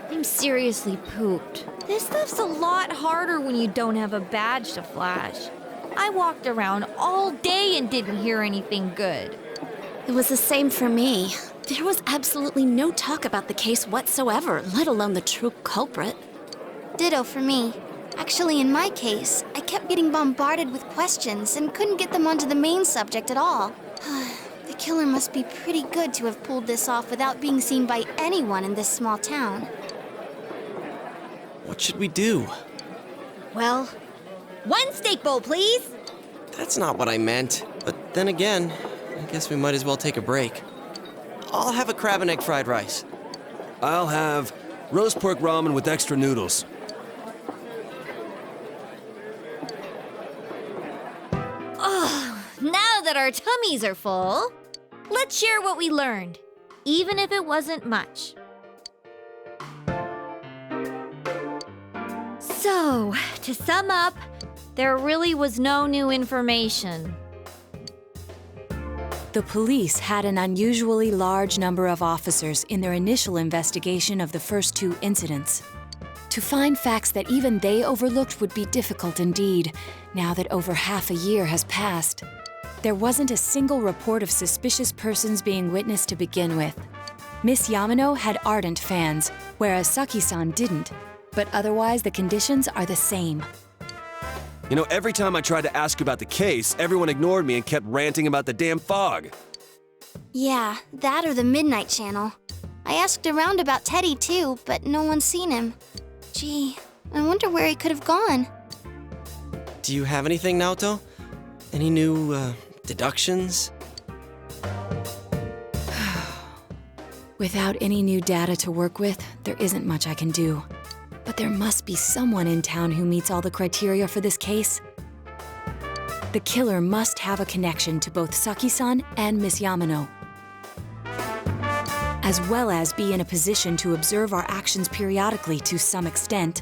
I'm seriously pooped. This stuff's a lot harder when you don't have a badge to flash. I walked around all day and didn't hear anything good. It was the same for me. There was absolutely no talk about the case whatsoever, let alone the true culprit. Ditto for me. Actually, in my case, I kept getting bombarded with questions and couldn't get them onto the main subject at all. The killer must be pretty good to have pulled this off without being seen by anyone in this small town. What should we do? Well, one steak bowl, please. That's not what I meant. But then again, I guess we might as well take a break. I'll have a crab and egg fried rice. I'll have roast pork ramen with extra noodles. Now that our tummies are full, let's share what we learned, even if it wasn't much. So, to sum up, there really was no new information. The police had an unusually large number of officers in their initial investigation of the first two incidents. To find facts that even they overlooked would be difficult indeed, now that over half a year has passed. There wasn't a single report of suspicious persons being witnessed to begin with. Miss Yamano had ardent fans, whereas Saki-san didn't, but otherwise the conditions are the same. You know, every time I tried to ask about the case, everyone ignored me and kept ranting about the damn fog. Yeah, that or the Midnight Channel. I asked around about Teddy too, but no one's seen him. Gee, I wonder where he could have gone. Do you have anything, Naoto? Any new, deductions? Without any new data to work with, there isn't much I can do. But there must be someone in town who meets all the criteria for this case. The killer must have a connection to both Saki-san and Miss Yamano, as well as be in a position to observe our actions periodically to some extent.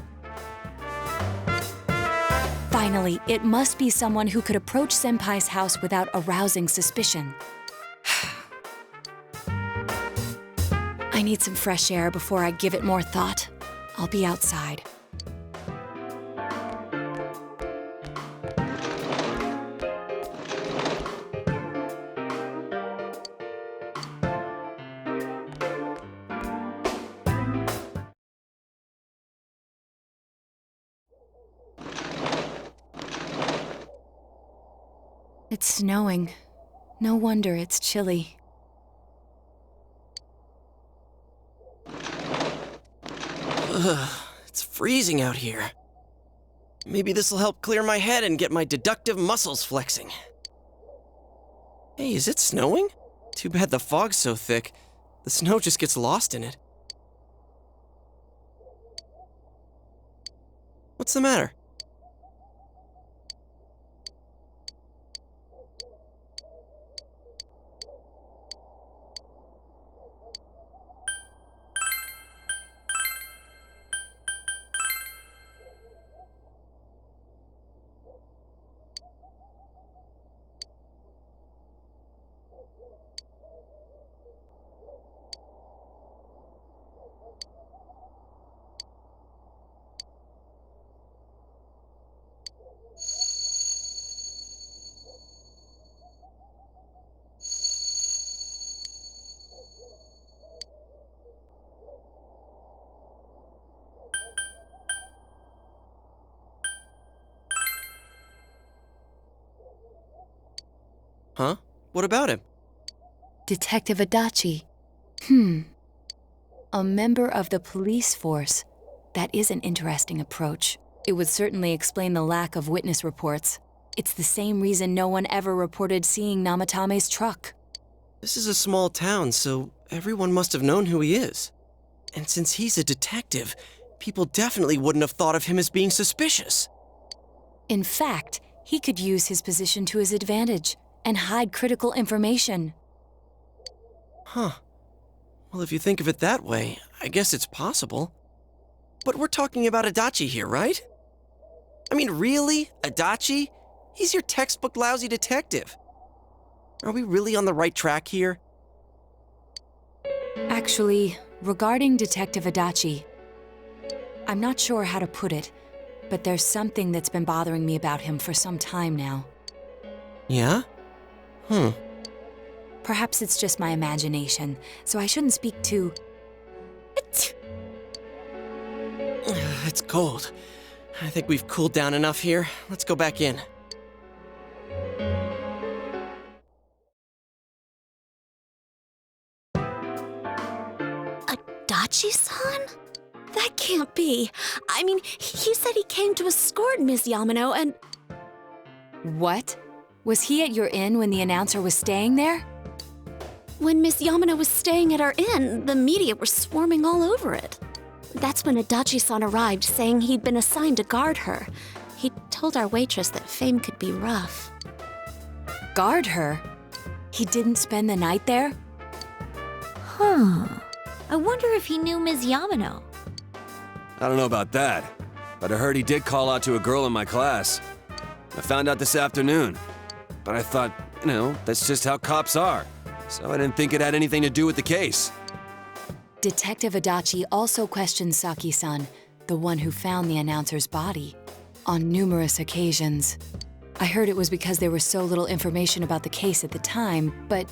Finally, it must be someone who could approach Senpai's house without arousing suspicion. I need some fresh air before I give it more thought. I'll be outside. It's snowing. No wonder it's chilly. Ugh, it's freezing out here. Maybe this'll help clear my head and get my deductive muscles flexing. Hey, is it snowing? Too bad the fog's so thick. The snow just gets lost in it. What's the matter? Huh? What about him? Detective Adachi. A member of the police force. That is an interesting approach. It would certainly explain the lack of witness reports. It's the same reason no one ever reported seeing Namatame's truck. This is a small town, so everyone must have known who he is. And since he's a detective, people definitely wouldn't have thought of him as being suspicious. In fact, he could use his position to his advantage and hide critical information. Huh. Well, if you think of it that way, I guess it's possible. But we're talking about Adachi here, right? I mean, really? Adachi? He's your textbook lousy detective. Are we really on the right track here? Actually, regarding Detective Adachi, I'm not sure how to put it, but there's something that's been bothering me about him for some time now. Yeah? Perhaps it's just my imagination, so I shouldn't speak too... It's cold. I think we've cooled down enough here. Let's go back in. Adachi-san? That can't be. I mean, he said he came to escort Ms. Yamano and... What? Was he at your inn when the announcer was staying there? When Miss Yamano was staying at our inn, the media were swarming all over it. That's when Adachi-san arrived, saying he'd been assigned to guard her. He told our waitress that fame could be rough. Guard her? He didn't spend the night there? Huh. I wonder if he knew Ms. Yamano. I don't know about that, but I heard he did call out to a girl in my class. I found out this afternoon, but I thought, that's just how cops are, so I didn't think it had anything to do with the case. Detective Adachi also questioned Saki-san, the one who found the announcer's body, on numerous occasions. I heard it was because there was so little information about the case at the time, but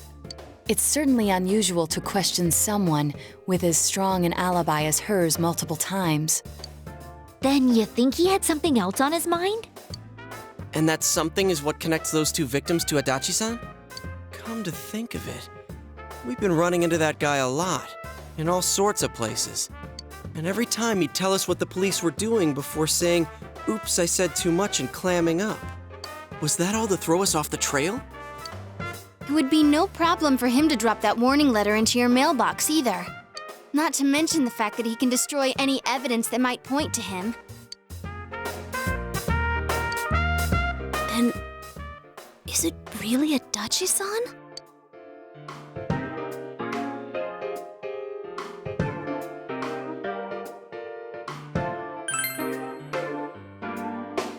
it's certainly unusual to question someone with as strong an alibi as hers multiple times. Then you think he had something else on his mind? And that something is what connects those two victims to Adachi-san? Come to think of it, we've been running into that guy a lot, in all sorts of places. And every time he'd tell us what the police were doing before saying, "Oops, I said too much," and clamming up. Was that all to throw us off the trail? It would be no problem for him to drop that warning letter into your mailbox either. Not to mention the fact that he can destroy any evidence that might point to him. Then, is it really Adachi-san?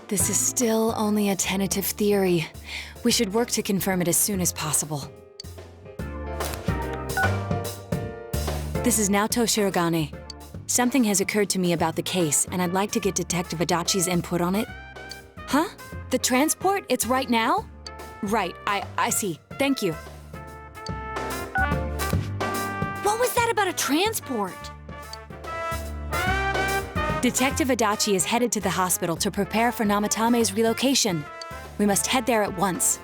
This is still only a tentative theory. We should work to confirm it as soon as possible. This is Naoto Shirogane. Something has occurred to me about the case, and I'd like to get Detective Adachi's input on it. Huh? The transport? It's right now? Right, I see. Thank you. What was that about a transport? Detective Adachi is headed to the hospital to prepare for Namatame's relocation. We must head there at once.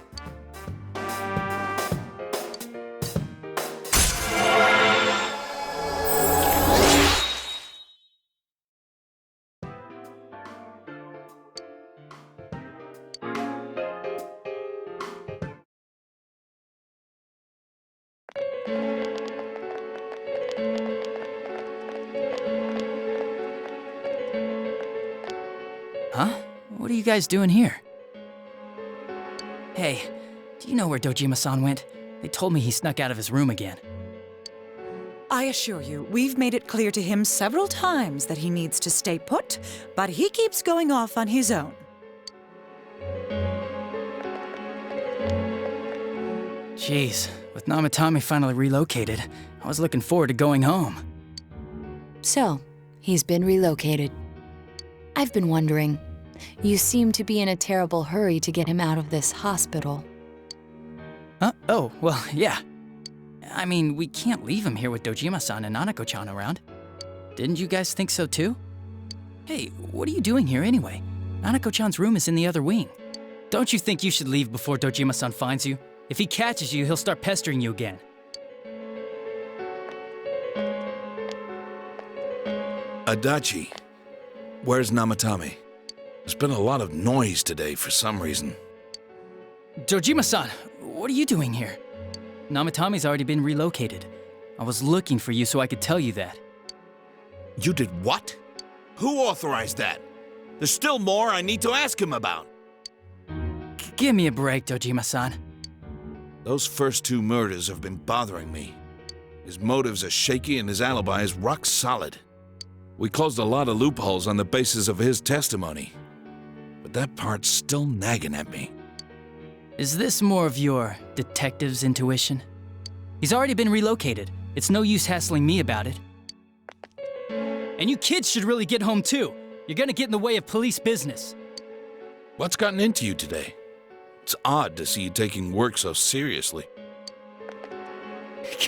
Huh? What are you guys doing here? Hey, do you know where Dojima-san went? They told me he snuck out of his room again. I assure you, we've made it clear to him several times that he needs to stay put, but he keeps going off on his own. Jeez, with Namatame finally relocated, I was looking forward to going home. So, he's been relocated. I've been wondering, you seem to be in a terrible hurry to get him out of this hospital. Huh? Oh, well, yeah. I mean, we can't leave him here with Dojima-san and Nanako-chan around. Didn't you guys think so too? Hey, what are you doing here anyway? Nanako-chan's room is in the other wing. Don't you think you should leave before Dojima-san finds you? If he catches you, he'll start pestering you again. Adachi, where's Namatame? There's been a lot of noise today for some reason. Dojima-san, what are you doing here? Namatame's already been relocated. I was looking for you so I could tell you that. You did what? Who authorized that? There's still more I need to ask him about. Give me a break, Dojima-san. Those first 2 murders have been bothering me. His motives are shaky and his alibi is rock solid. We closed a lot of loopholes on the basis of his testimony. But that part's still nagging at me. Is this more of your detective's intuition? He's already been relocated. It's no use hassling me about it. And you kids should really get home too. You're gonna get in the way of police business. What's gotten into you today? It's odd to see you taking work so seriously.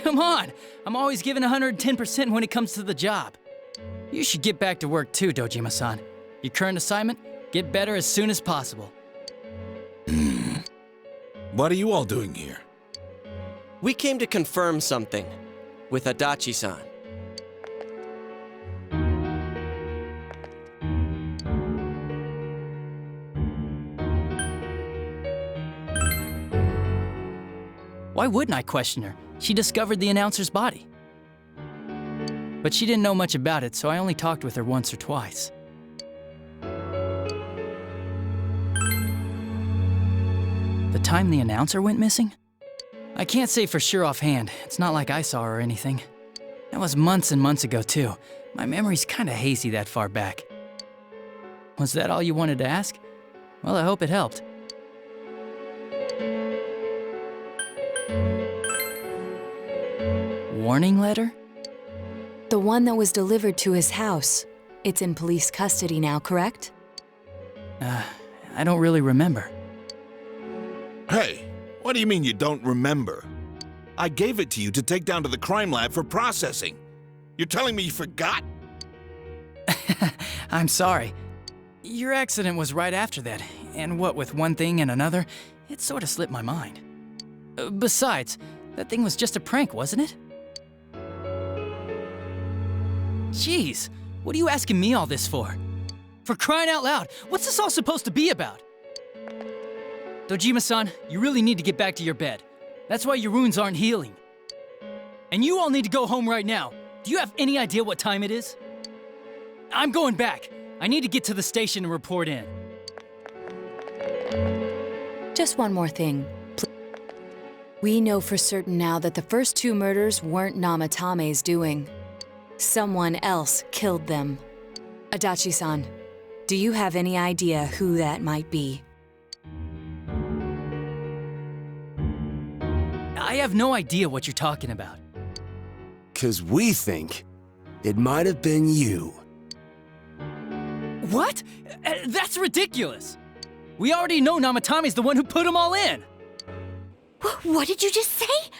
Come on! I'm always giving 110% when it comes to the job. You should get back to work too, Dojima-san. Your current assignment? Get better as soon as possible. What are you all doing here? We came to confirm something with Adachi-san. Why wouldn't I question her? She discovered the announcer's body. But she didn't know much about it, so I only talked with her once or twice. The time the announcer went missing? I can't say for sure offhand. It's not like I saw her or anything. That was months and months ago, too. My memory's kinda hazy that far back. Was that all you wanted to ask? Well, I hope it helped. Warning letter? The one that was delivered to his house. It's in police custody now, correct? I don't really remember. Hey, what do you mean you don't remember? I gave it to you to take down to the crime lab for processing. You're telling me you forgot? I'm sorry. Your accident was right after that, and what with one thing and another, it sort of slipped my mind. Besides, that thing was just a prank, wasn't it? Jeez, what are you asking me all this for? For crying out loud, what's this all supposed to be about? Dojima-san, you really need to get back to your bed. That's why your wounds aren't healing. And you all need to go home right now. Do you have any idea what time it is? I'm going back. I need to get to the station and report in. Just one more thing. We know for certain now that the first 2 murders weren't Namatame's doing. Someone else killed them. Adachi-san, do you have any idea who that might be? I have no idea what you're talking about. 'Cause we think it might have been you. What? That's ridiculous! We already know Namatame's the one who put them all in! What did you just say?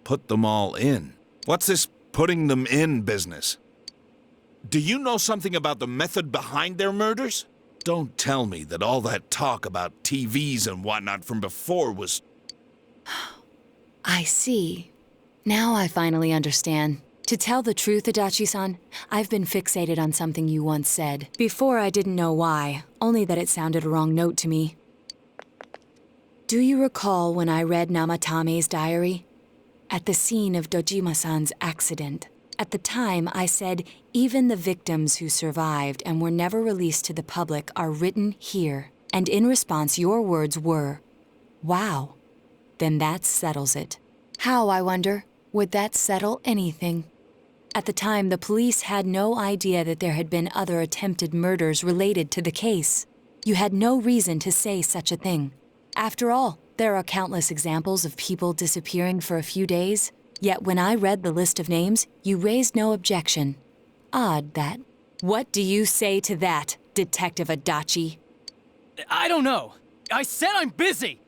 Put them all in. What's this putting them in business? Do you know something about the method behind their murders? Don't tell me that all that talk about TVs and whatnot from before was... I see. Now I finally understand. To tell the truth, Adachi-san, I've been fixated on something you once said. Before I didn't know why, only that it sounded a wrong note to me. Do you recall when I read Namatame's diary? At the scene of Dojima-san's accident. At the time, I said, even the victims who survived and were never released to the public are written here. And in response, your words were, wow. Then that settles it. How, I wonder, would that settle anything? At the time, the police had no idea that there had been other attempted murders related to the case. You had no reason to say such a thing. After all, there are countless examples of people disappearing for a few days. Yet when I read the list of names, you raised no objection. Odd that. What do you say to that, Detective Adachi? I don't know. I said I'm busy!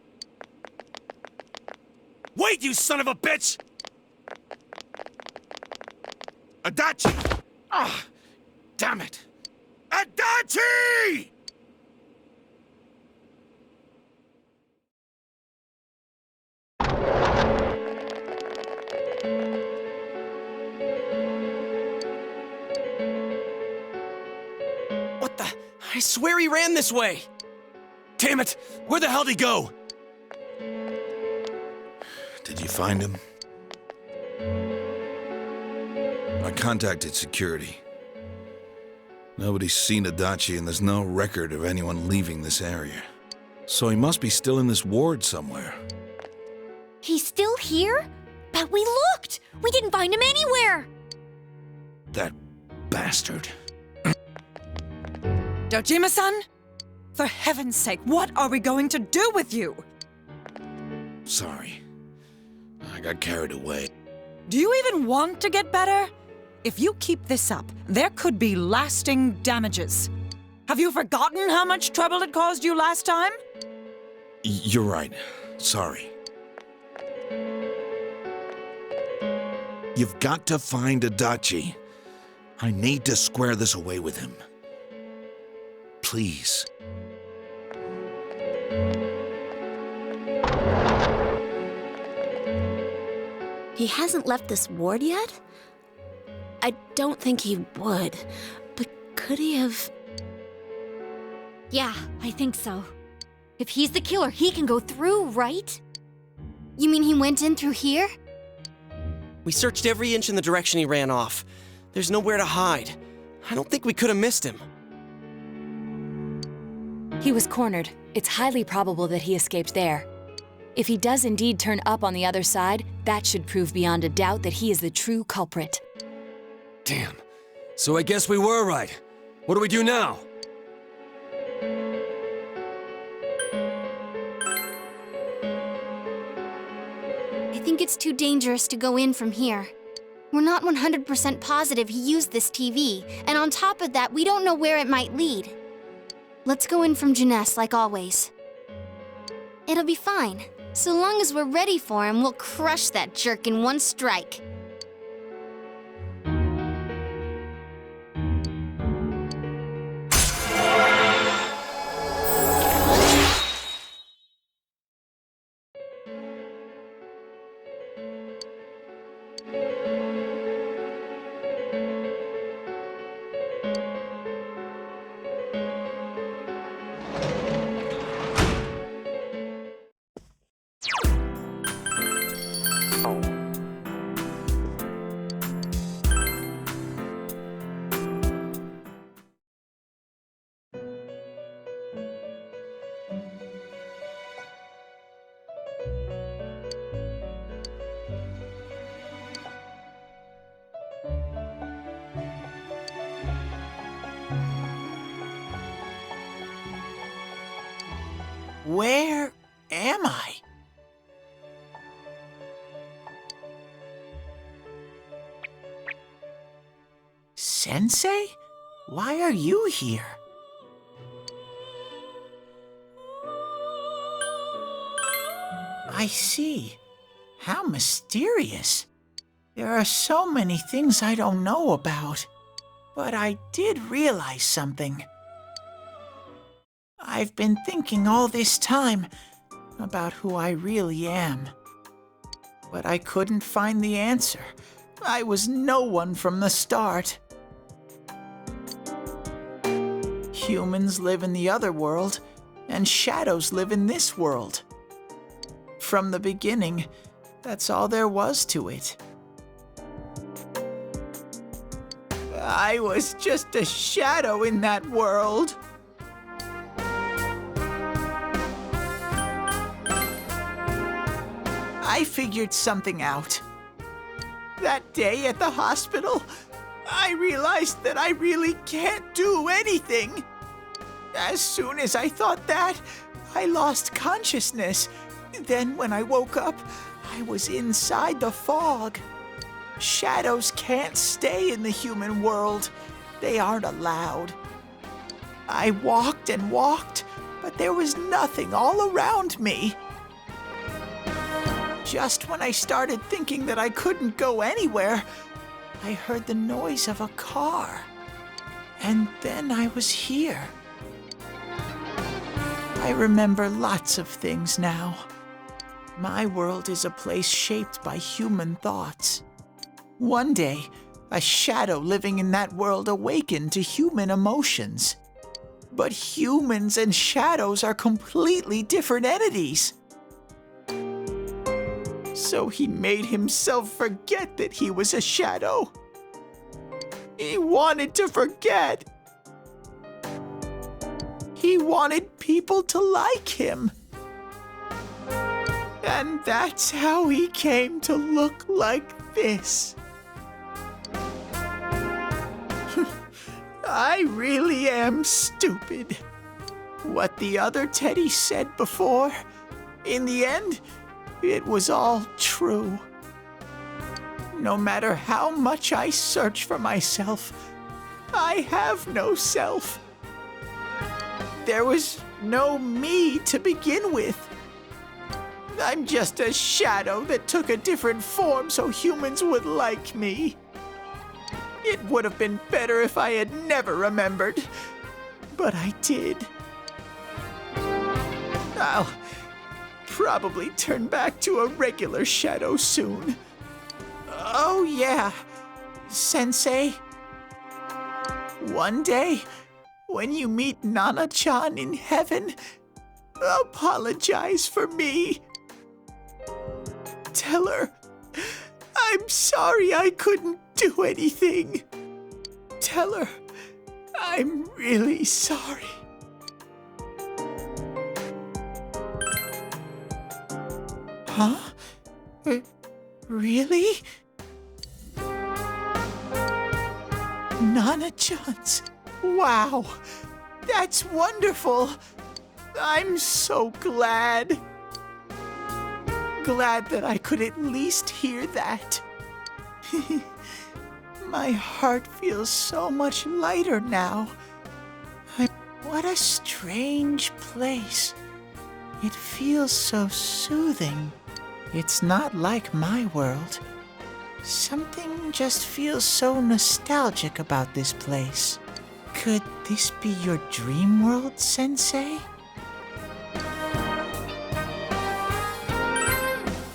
Wait, you son of a bitch! Adachi! Ah, damn it! Adachi! What the? I swear he ran this way! Damn it! Where the hell'd he go? Did you find him? I contacted security. Nobody's seen Adachi and there's no record of anyone leaving this area. So he must be still in this ward somewhere. He's still here? But we looked! We didn't find him anywhere! That bastard. Dojima-san? For heaven's sake, what are we going to do with you? Sorry. I got carried away. Do you even want to get better? If you keep this up, there could be lasting damages. Have you forgotten how much trouble it caused you last time? You're right. Sorry. You've got to find Adachi. I need to square this away with him. Please. He hasn't left this ward yet? I don't think he would, but could he have... Yeah, I think so. If he's the killer, he can go through, right? You mean he went in through here? We searched every inch in the direction he ran off. There's nowhere to hide. I don't think we could have missed him. He was cornered. It's highly probable that he escaped there. If he does indeed turn up on the other side, that should prove beyond a doubt that he is the true culprit. Damn. So I guess we were right. What do we do now? I think it's too dangerous to go in from here. We're not 100% positive he used this TV, and on top of that, we don't know where it might lead. Let's go in from Jeunesse like always. It'll be fine. So long as we're ready for him, we'll crush that jerk in one strike. Where am I? Sensei? Why are you here? I see. How mysterious. There are so many things I don't know about. But I did realize something. I've been thinking all this time about who I really am. But I couldn't find the answer. I was no one from the start. Humans live in the other world, and shadows live in this world. From the beginning, that's all there was to it. I was just a shadow in that world. I figured something out. That day at the hospital, I realized that I really can't do anything. As soon as I thought that, I lost consciousness. Then when I woke up, I was inside the fog. Shadows can't stay in the human world. They aren't allowed. I walked and walked, but there was nothing all around me. Just when I started thinking that I couldn't go anywhere, I heard the noise of a car. And then I was here. I remember lots of things now. My world is a place shaped by human thoughts. One day, a shadow living in that world awakened to human emotions. But humans and shadows are completely different entities. So he made himself forget that he was a shadow. He wanted to forget. He wanted people to like him. And that's how he came to look like this. I really am stupid. What the other Teddy said before, in the end, it was all true. No matter how much I search for myself, I have no self. There was no me to begin with. I'm just a shadow that took a different form so humans would like me. It would have been better if I had never remembered, but I did. I'll probably turn back to a regular shadow soon. Oh yeah, Sensei. One day, when you meet Nana-chan in heaven, apologize for me. Tell her, I'm sorry I couldn't do anything. Tell her, I'm really sorry. Huh? Really? Nana-chan's. Wow, that's wonderful. I'm so glad. Glad that I could at least hear that. My heart feels so much lighter now. What a strange place. It feels so soothing. It's not like my world. Something just feels so nostalgic about this place. Could this be your dream world, Sensei?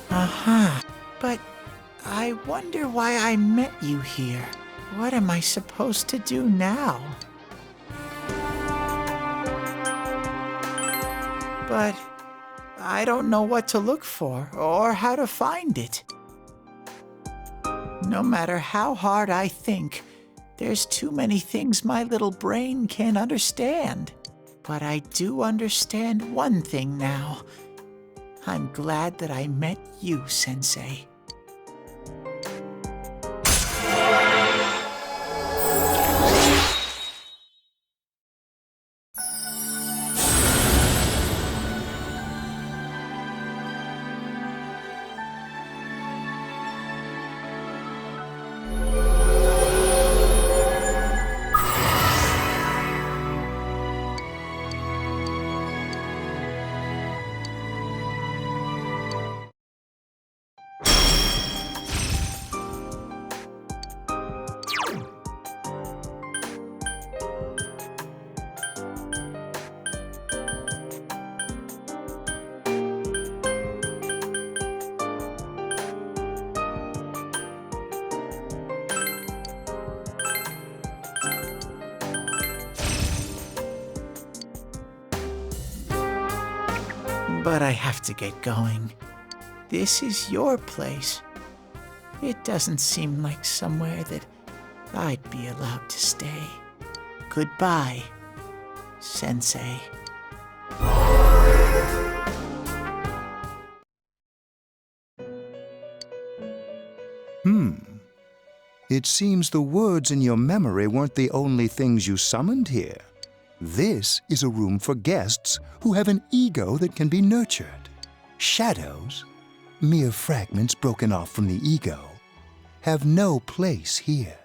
Uh-huh. But I wonder why I met you here. What am I supposed to do now? But I don't know what to look for or how to find it. No matter how hard I think, there's too many things my little brain can't understand. But I do understand one thing now. I'm glad that I met you, Sensei. But I have to get going. This is your place. It doesn't seem like somewhere that I'd be allowed to stay. Goodbye, Sensei. It seems the words in your memory weren't the only things you summoned here. This is a room for guests who have an ego that can be nurtured. Shadows, mere fragments broken off from the ego, have no place here.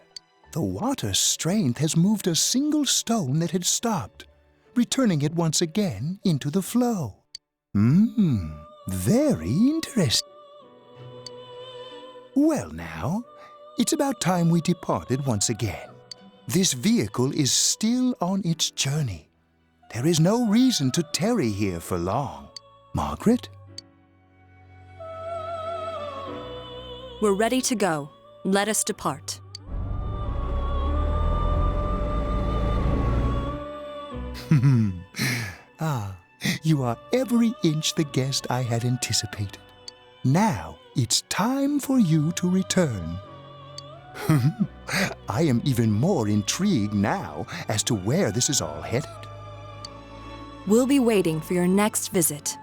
The water's strength has moved a single stone that had stopped, returning it once again into the flow. Very interesting. Well now, it's about time we departed once again. This vehicle is still on its journey. There is no reason to tarry here for long. Margaret? We're ready to go. Let us depart. You are every inch the guest I had anticipated. Now it's time for you to return. I am even more intrigued now as to where this is all headed. We'll be waiting for your next visit.